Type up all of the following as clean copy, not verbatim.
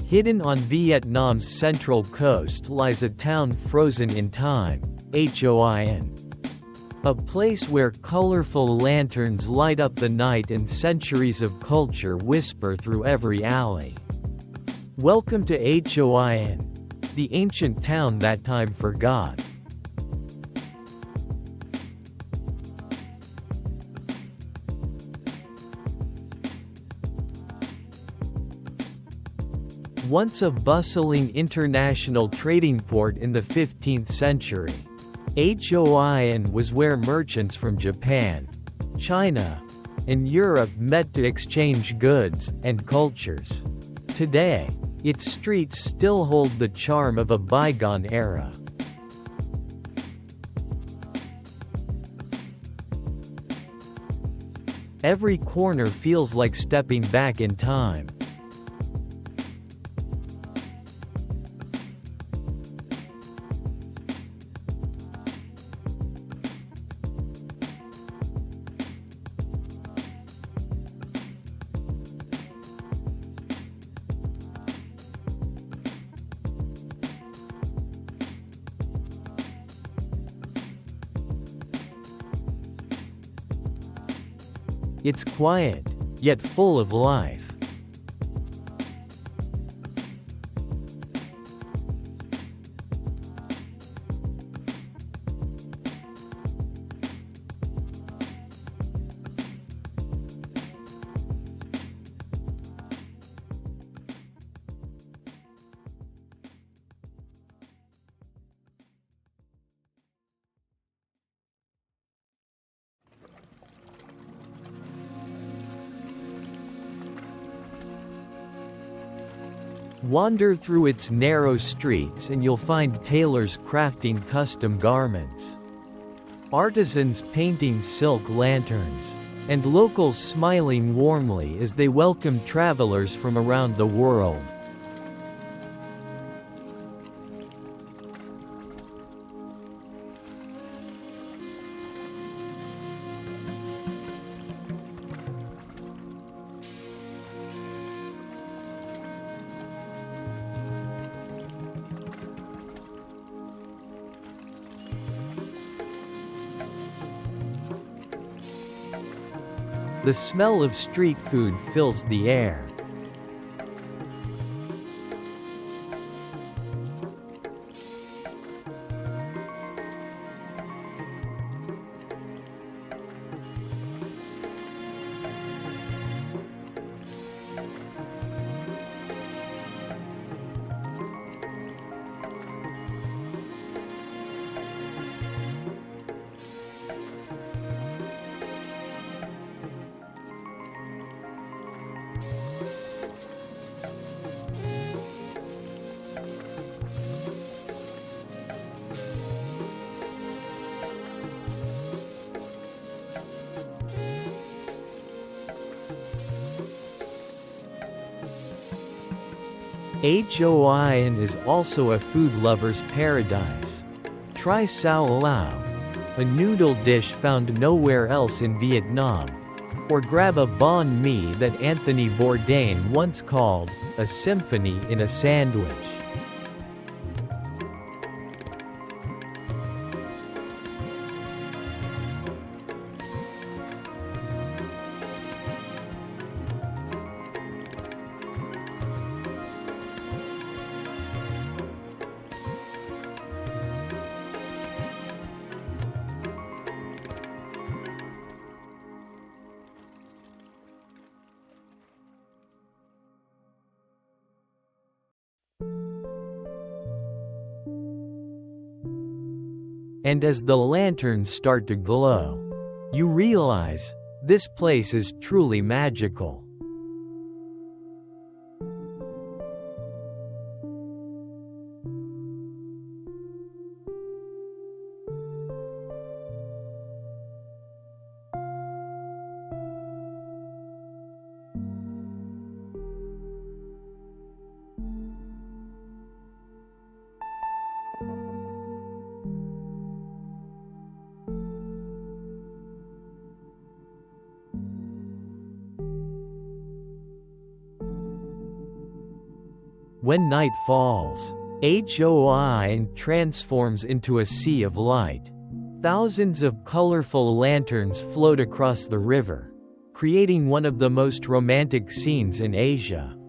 Hidden on Vietnam's central coast lies a town frozen in time, Hoi An. A place where colorful lanterns light up the night and centuries of culture whisper through every alley. Welcome to Hoi An, the ancient town that time forgot. Once a bustling international trading port in the 15th century, Hoi An was where merchants from Japan, China, and Europe met to exchange goods and cultures. Today, its streets still hold the charm of a bygone era. Every corner feels like stepping back in time. It's quiet, yet full of life. Wander through its narrow streets and you'll find tailors crafting custom garments, artisans painting silk lanterns, and locals smiling warmly as they welcome travelers from around the world. The smell of street food fills the air. Hoi An is also a food lover's paradise. Try sao lao, a noodle dish found nowhere else in Vietnam, or grab a banh mi that Anthony Bourdain once called a symphony in a sandwich. And as the lanterns start to glow, you realize, this place is truly magical. When night falls, Hoi An transforms into a sea of light. Thousands of colorful lanterns float across the river, creating one of the most romantic scenes in Asia.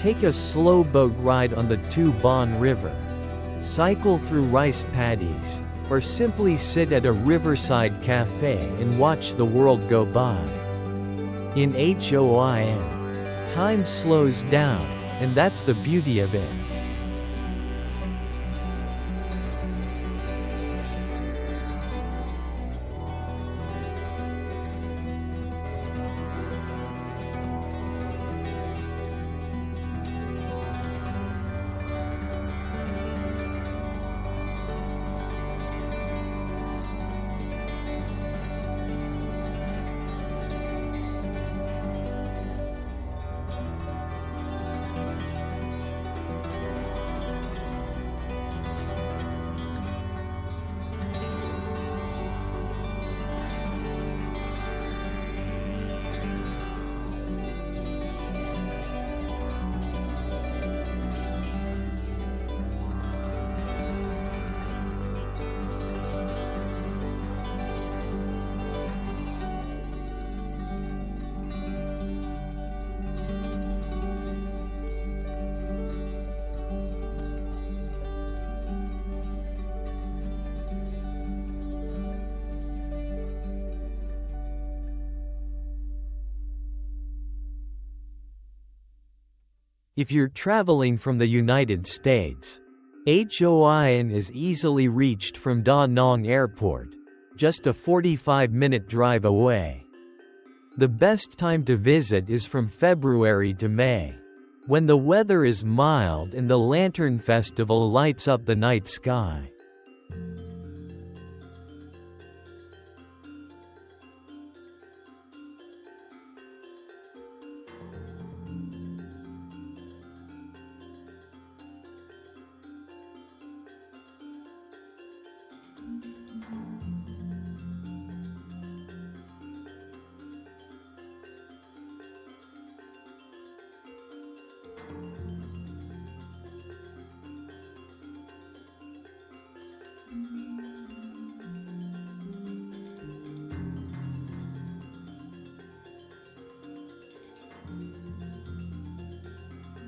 Take a slow boat ride on the Thu Bon River. Cycle through rice paddies, or simply sit at a riverside cafe and watch the world go by. In Hoi An, time slows down, and that's the beauty of it. If you're traveling from the United States, Hoi An is easily reached from Da Nang Airport, just a 45-minute drive away. The best time to visit is from February to May, when the weather is mild and the Lantern Festival lights up the night sky.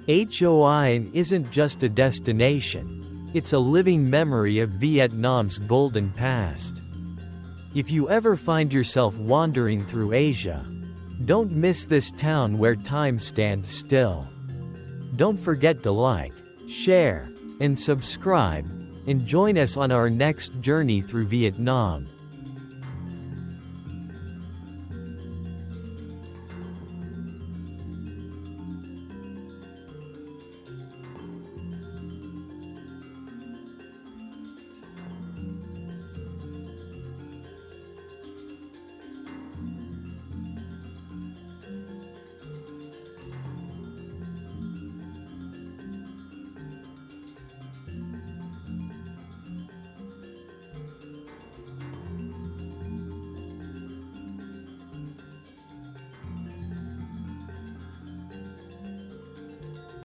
Hoi An isn't just a destination, it's a living memory of Vietnam's golden past. If you ever find yourself wandering through Asia, don't miss this town where time stands still. Don't forget to like, share, and subscribe, and join us on our next journey through Vietnam.